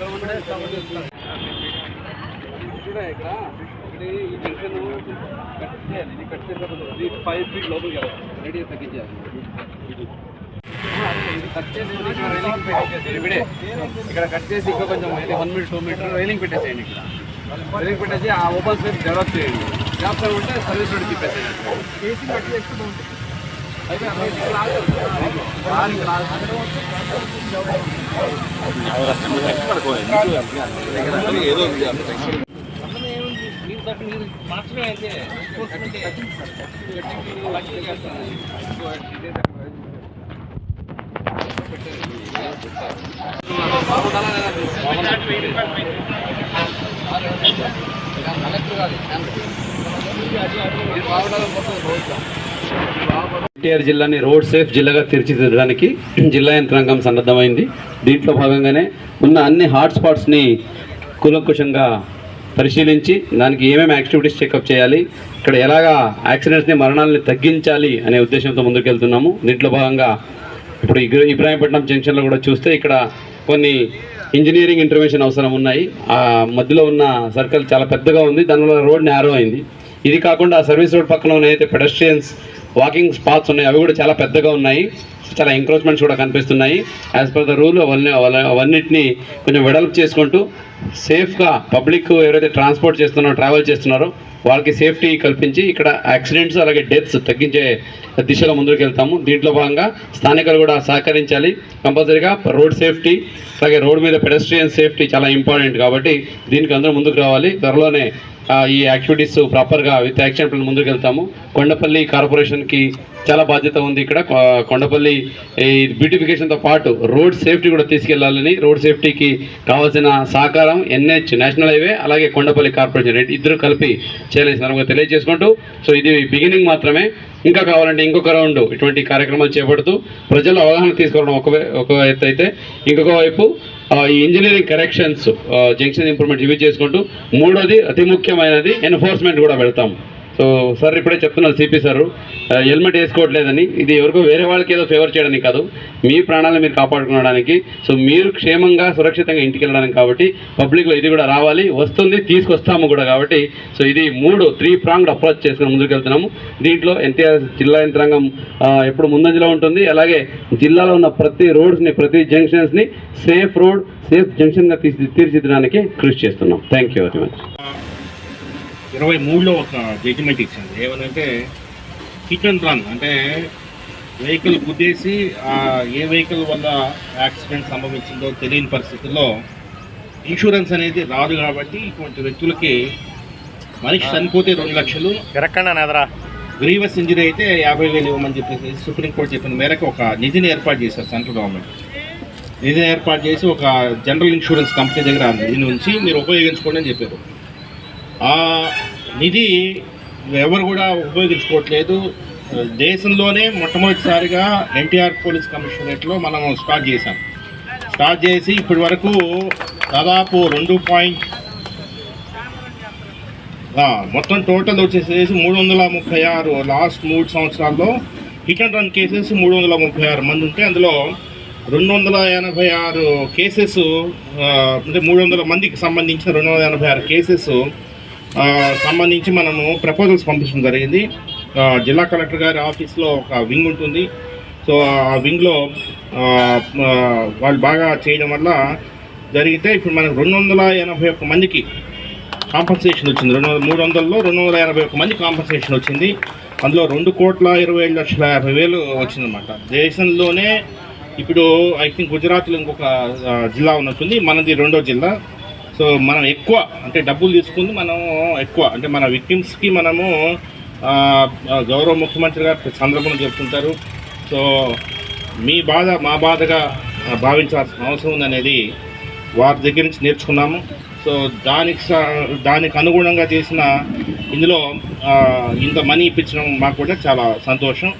ఈ junction cut చేయాలి. ఇది కట్ చేసేది 5 ఫీట్ లోపలికి వెళ్ళాలి. రేడియస్ తగ్గించాలి. ఇది కట్ చేసి రైలింగ్ పెట్టేసేది ఇవిడే. ఇక్కడ కట్ చేసి ఇంకా కొంచెం 1 మీటర్ 2 మీటర్ రైలింగ్ పెట్టేసేయండి. ఇక్కడ రైలింగ్ పెట్టేసి ఆ ఓపెన్ స్పేస్ డెవలప్ చేయండి. జాబ్స్ ఉంటే సర్వీస్ రోడ్ తిప్పేసేయండి. ఏసీ కట్ చేస్తే బాగుంటుంది. ఎన్టీఆర్ జిల్లాని రోడ్ సేఫ్ జిల్లాగా తీర్చిదిద్దడానికి జిల్లా యంత్రాంగం సన్నద్ధమైంది. దీంట్లో భాగంగానే ఉన్న అన్ని హాట్ స్పాట్స్ని కూలంకుషంగా పరిశీలించి దానికి ఏమేమి యాక్టివిటీస్ చెకప్ చేయాలి, ఇక్కడ ఎలాగా యాక్సిడెంట్స్ని మరణాలని తగ్గించాలి అనే ఉద్దేశంతో ముందుకెళ్తున్నాము. దీంట్లో భాగంగా ఇప్పుడు ఇబ్రాహీంపట్నం జంక్షన్లో కూడా చూస్తే ఇక్కడ కొన్ని ఇంజనీరింగ్ ఇంటర్వెన్షన్ అవసరం ఉన్నాయి. ఆ మధ్యలో ఉన్న సర్కిల్ చాలా పెద్దగా ఉంది, దానివల్ల రోడ్ నేరో అయింది. ఇది కాకుండా సర్వీస్ రోడ్ పక్కన ఉన్నదైతే పెడస్ట్రియన్స్ వాకింగ్ స్పాట్స్ ఉన్నాయి, అవి కూడా చాలా పెద్దగా ఉన్నాయి. చాలా ఎంక్రోచ్మెంట్స్ కూడా కనిపిస్తున్నాయి. యాజ్ పర్ ద రూల్ అవన్నిటిని కొంచెం వెడల్పు చేసుకుంటూ సేఫ్గా పబ్లిక్ ఎవరైతే ట్రాన్స్పోర్ట్ చేస్తున్నారో ట్రావెల్ చేస్తున్నారో వాళ్ళకి సేఫ్టీ కల్పించి ఇక్కడ యాక్సిడెంట్స్ అలాగే డెత్స్ తగ్గించే దిశగా ముందుకు వెళ్తాము. దీంట్లో భాగంగా స్థానికులు కూడా సహకరించాలి. కంపల్సరీగా రోడ్ సేఫ్టీ అలాగే రోడ్ మీద పెడస్ట్రియన్ సేఫ్టీ చాలా ఇంపార్టెంట్ కాబట్టి దీనికి అందరూ ముందుకు రావాలి. త్వరలోనే ఈ యాక్టివిటీస్ ప్రాపర్గా విత్ యాక్షన్ ప్లాన్ ముందుకు వెళ్తాము. కొండపల్లి కార్పొరేషన్కి చాలా బాధ్యత ఉంది. ఇక్కడ కొండపల్లి బ్యూటిఫికేషన్తో పాటు రోడ్ సేఫ్టీ కూడా తీసుకెళ్లాలని, రోడ్ సేఫ్టీకి కావాల్సిన సహకారం NH నేషనల్ హైవే అలాగే కొండపల్లి కార్పొరేషన్ ఇద్దరు కలిపి చేయాలని సందర్భంగా తెలియజేసుకుంటూ, సో ఇది బిగినింగ్ మాత్రమే. ఇంకా కావాలంటే ఇంకొక రౌండ్ ఇటువంటి కార్యక్రమాలు చేపడుతూ ప్రజలు అవగాహన తీసుకోవడం ఒక ఎత్తు అయితే, ఇంకొక వైపు ఈ engineering corrections junction improvement review చేసుకుంటూ, మూడోది అతి ముఖ్యమైనది ఎన్ఫోర్స్మెంట్ కూడా పెడతాం. సో సార్ ఇప్పుడే చెప్తున్నారు సిపి సార్ హెల్మెట్ వేసుకోవట్లేదని. ఇది ఎవరికో వేరే వాళ్ళకి ఏదో ఫేవర్ చేయడానికి కాదు, మీ ప్రాణాలను మీరు కాపాడుకోవడానికి. సో మీరు క్షేమంగా సురక్షితంగా ఇంటికి వెళ్ళడానికి కాబట్టి పబ్లిక్లో ఇది కూడా రావాలి, వస్తుంది, తీసుకొస్తాము కూడా కాబట్టి. సో ఇది 3 ప్రాంగ్డ్ అప్రోచ్ చేసుకుని ముందుకు వెళ్తున్నాము. దీంట్లో ఎన్టీఆర్ జిల్లా యంత్రాంగం ఎప్పుడు ముందంజలో ఉంటుంది. అలాగే జిల్లాలో ఉన్న ప్రతి రోడ్స్ని ప్రతి జంక్షన్స్ని సేఫ్ రోడ్ సేఫ్ జంక్షన్గా తీర్చిదిద్దడానికి కృషి చేస్తున్నాం. Thank you very much. 23లో ఒక జడ్జిమెంట్ ఇచ్చింది. ఏమనంటే హిట్ అండ్ రన్, అంటే వెహికల్ గుద్దేసి ఏ వెహికల్ వల్ల యాక్సిడెంట్ సంభవించిందో తెలియని పరిస్థితుల్లో ఇన్సూరెన్స్ అనేది రాదు కాబట్టి ఇటువంటి వ్యక్తులకి మనిషి చనిపోతే 2 లక్షలు, గ్రీవస్ ఇంజరీ అయితే 50,000 ఇవ్వమని చెప్పేసి సుప్రీంకోర్టు చెప్పిన మేరకు ఒక నిధిని ఏర్పాటు చేశారు సెంట్రల్ గవర్నమెంట్. నిధిని ఏర్పాటు చేసి ఒక జనరల్ ఇన్సూరెన్స్ కంపెనీ దగ్గర నిధి నుంచి మీరు ఉపయోగించుకోండి అని చెప్పారు. ఆ నిధి ఎవరు కూడా ఉపయోగించుకోవట్లేదు. దేశంలోనే మొట్టమొదటిసారిగా ఎన్టీఆర్ పోలీస్ కమిషనరేట్లో మనం స్టార్ట్ చేసి ఇప్పటి వరకు దాదాపు మొత్తం టోటల్ వచ్చేసేసి 336 లాస్ట్ 3 సంవత్సరాల్లో హిట్ అండ్ రన్ కేసెస్ 336 మంది ఉంటే అందులో 286 కేసెస్ అంటే 300 మందికి సంబంధించిన 286 కేసెస్ సంబంధించి మనము ప్రపోజల్స్ పంపించడం జరిగింది. జిల్లా కలెక్టర్ గారి ఆఫీస్లో ఒక వింగ్ ఉంటుంది. సో ఆ వింగ్లో వాళ్ళు బాగా చేయడం వల్ల జరిగితే ఇప్పుడు మనకు 281 మందికి కాంపన్సేషన్ వచ్చింది. 300లో 281 మంది కాంపన్సేషన్ వచ్చింది. అందులో 2,27,50,000 వచ్చిందన్నమాట. దేశంలోనే ఇప్పుడు ఐ థింక్ గుజరాత్లో ఇంకొక జిల్లా ఉన్నట్టుంది, మనది 2వ జిల్లా. సో మనం ఎక్కువ అంటే డబ్బులు తీసుకుంది మనం ఎక్కువ అంటే మన విక్టిమ్స్కి మనము గౌరవ ముఖ్యమంత్రి గారు సందర్భంగా చెప్తుంటారు. సో మీ బాధ మా బాధగా భావించాల్సిన అవసరం ఉందనేది వారి దగ్గర నుంచి నేర్చుకున్నాము. సో దానికి అనుగుణంగా చేసిన ఇందులో ఇంత మనీ ఇప్పించడం మాకు కూడా చాలా సంతోషం.